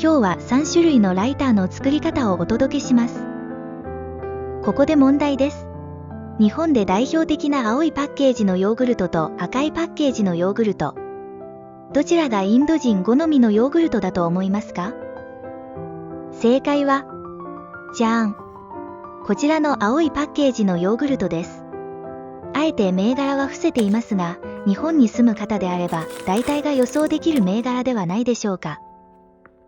今日は3種類のライターの作り方をお届けします。ここで問題です。日本で代表的な青いパッケージのヨーグルトと赤いパッケージのヨーグルト。どちらがインド人好みのヨーグルトだと思いますか？正解は、じゃーん。こちらの青いパッケージのヨーグルトです。あえて銘柄は伏せていますが、日本に住む方であれば大体が予想できる銘柄ではないでしょうか。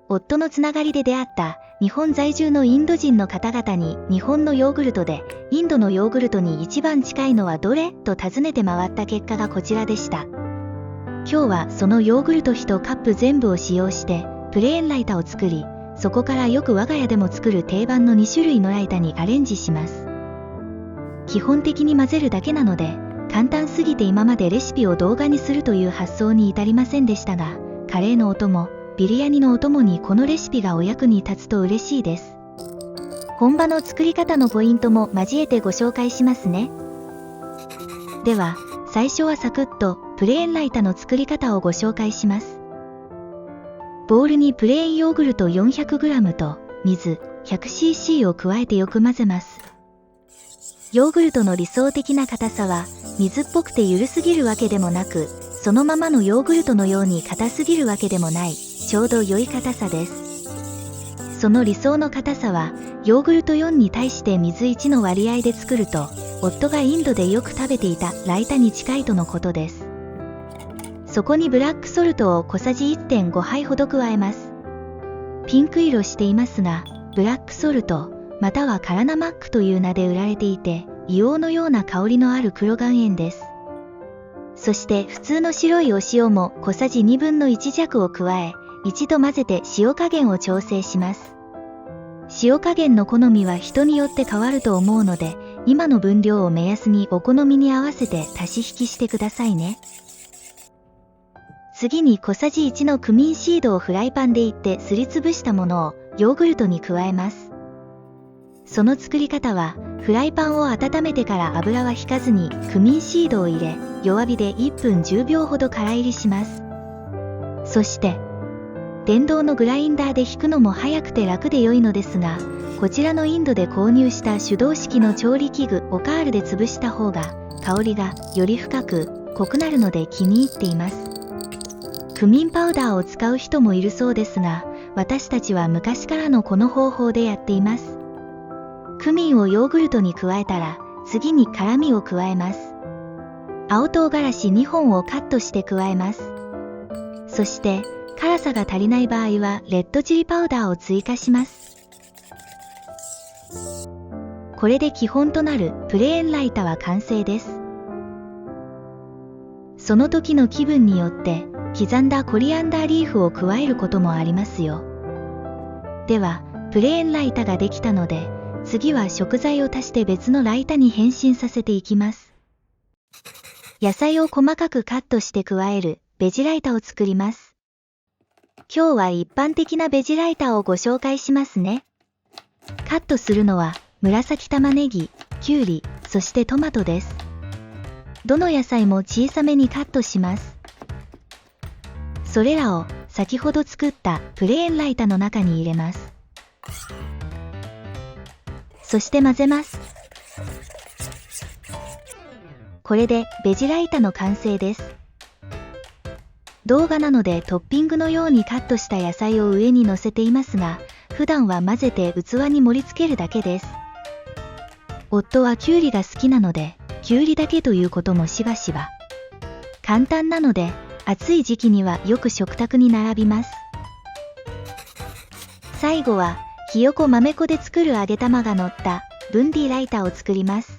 夫のつながりで出会った日本在住のインド人の方々に日本のヨーグルトでインドのヨーグルトに一番近いのはどれと尋ねて回った結果がこちらでした。今日はそのヨーグルト1カップ全部を使用してプレーンライタを作り、そこからよく我が家でも作る定番の2種類のライタにアレンジします。基本的に混ぜるだけなので簡単すぎて今までレシピを動画にするという発想に至りませんでしたが、カレーのお供、ビリヤニのお供にこのレシピがお役に立つと嬉しいです。本場の作り方のポイントも交えてご紹介しますね。では、最初はサクッとプレーンライタの作り方をご紹介します。ボウルにプレーンヨーグルト 400g と水 100cc を加えてよく混ぜます。ヨーグルトの理想的な硬さは水っぽくて緩すぎるわけでもなく、そのままのヨーグルトのように硬すぎるわけでもない、ちょうど良い硬さです。その理想の硬さはヨーグルト4に対して水1の割合で作ると、夫がインドでよく食べていたライタに近いとのことです。そこにブラックソルトを小さじ 1.5 杯ほど加えます。ピンク色していますが、ブラックソルトまたはカラナマックという名で売られていて、硫黄のような香りのある黒岩塩です。そして普通の白いお塩も小さじ1/2の1弱を加え、一度混ぜて塩加減を調整します。塩加減の好みは人によって変わると思うので、今の分量を目安にお好みに合わせて足し引きしてくださいね。次に小さじ1のクミンシードをフライパンでいってすりつぶしたものをヨーグルトに加えます。その作り方は、フライパンを温めてから油は引かずにクミンシードを入れ、弱火で1分10秒ほどから煎りします。そして、電動のグラインダーで引くのも早くて楽で良いのですが、こちらのインドで購入した手動式の調理器具オカールで潰した方が、香りがより深く濃くなるので気に入っています。クミンパウダーを使う人もいるそうですが、私たちは昔からのこの方法でやっています。クミンをヨーグルトに加えたら、次に辛味を加えます。青唐辛子2本をカットして加えます。そして、辛さが足りない場合はレッドチリパウダーを追加します。これで基本となるプレーンライタは完成です。その時の気分によって刻んだコリアンダーリーフを加えることもありますよ。では、プレーンライタができたので、次は食材を足して別のライタに変身させていきます。野菜を細かくカットして加えるベジライタを作ります。今日は一般的なベジライタをご紹介しますね。カットするのは紫玉ねぎ、きゅうり、そしてトマトです。どの野菜も小さめにカットします。それらを先ほど作ったプレーンライタの中に入れます。そして混ぜます。これでベジライタの完成です。動画なのでトッピングのようにカットした野菜を上に乗せていますが、普段は混ぜて器に盛り付けるだけです。夫はきゅうりが好きなので、きゅうりだけということもしばしば。簡単なので、暑い時期にはよく食卓に並びます。最後は、ひよこ豆粉で作る揚げ玉が乗ったブンディライタを作ります。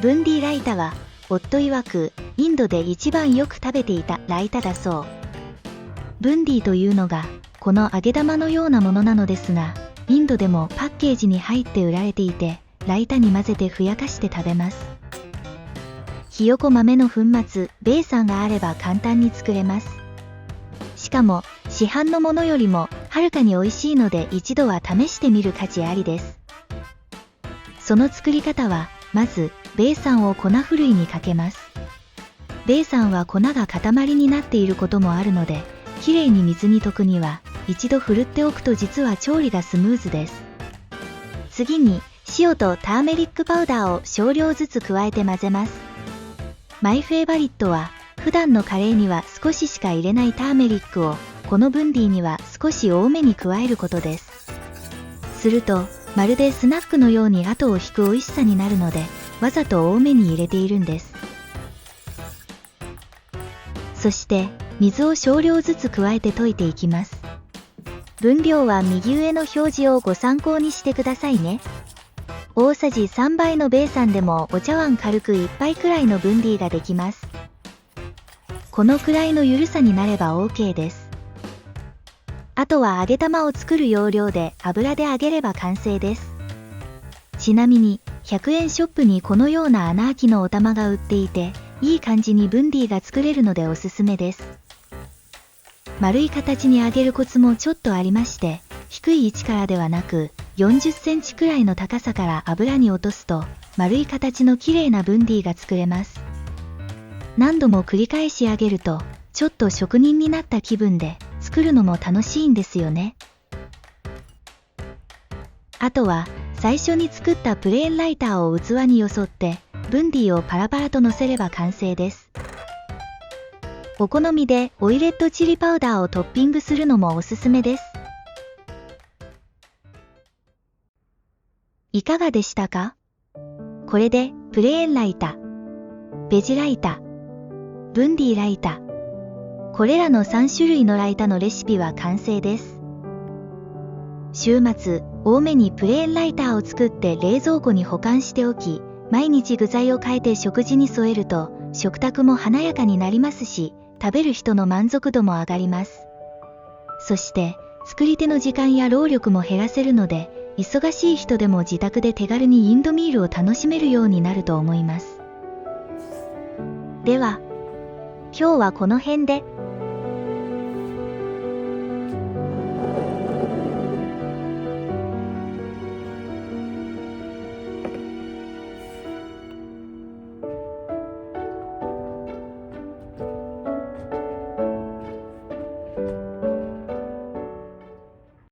ブンディライタは、夫曰くインドで一番よく食べていたライタだそう。ブンディというのがこの揚げ玉のようなものなのですが、インドでもパッケージに入って売られていて、ライタに混ぜてふやかして食べます。ひよこ豆の粉末、ベーサンがあれば簡単に作れます。しかも市販のものよりもはるかに美味しいので一度は試してみる価値ありです。その作り方は、まずベーサンを粉ふるいにかけます。ベーサンは粉が塊になっていることもあるので、きれいに水に溶くには一度振るっておくと実は調理がスムーズです。次に塩とターメリックパウダーを少量ずつ加えて混ぜます。マイフェイバリットは普段のカレーには少ししか入れないターメリックをこのブンディには少し多めに加えることです。するとまるでスナックのように後を引く美味しさになるので、わざと多めに入れているんです。そして水を少量ずつ加えて溶いていきます。分量は右上の表示をご参考にしてくださいね。大さじ3杯のベーサンでもお茶碗軽く1杯くらいのブンディができます。このくらいのゆるさになれば OK です。あとは揚げ玉を作る要領で油で揚げれば完成です。ちなみに100円ショップにこのような穴あきのお玉が売っていて、いい感じにブンディが作れるのでおすすめです。丸い形に揚げるコツもちょっとありまして、低い位置からではなく40センチくらいの高さから油に落とすと丸い形の綺麗なブンディが作れます。何度も繰り返し揚げるとちょっと職人になった気分で作るのも楽しいんですよね。あとは最初に作ったプレーンライターを器によそってブンディをパラパラと乗せれば完成です。お好みでオイレットチリパウダーをトッピングするのもおすすめです。いかがでしたか？これでプレーンライタ、ベジライタ、ブンディライタ、これらの3種類のライタのレシピは完成です。週末、多めにプレーンライターを作って冷蔵庫に保管しておき、毎日具材を変えて食事に添えると食卓も華やかになりますし、食べる人の満足度も上がります。そして作り手の時間や労力も減らせるので、忙しい人でも自宅で手軽にインドミールを楽しめるようになると思います。では、今日はこの辺で。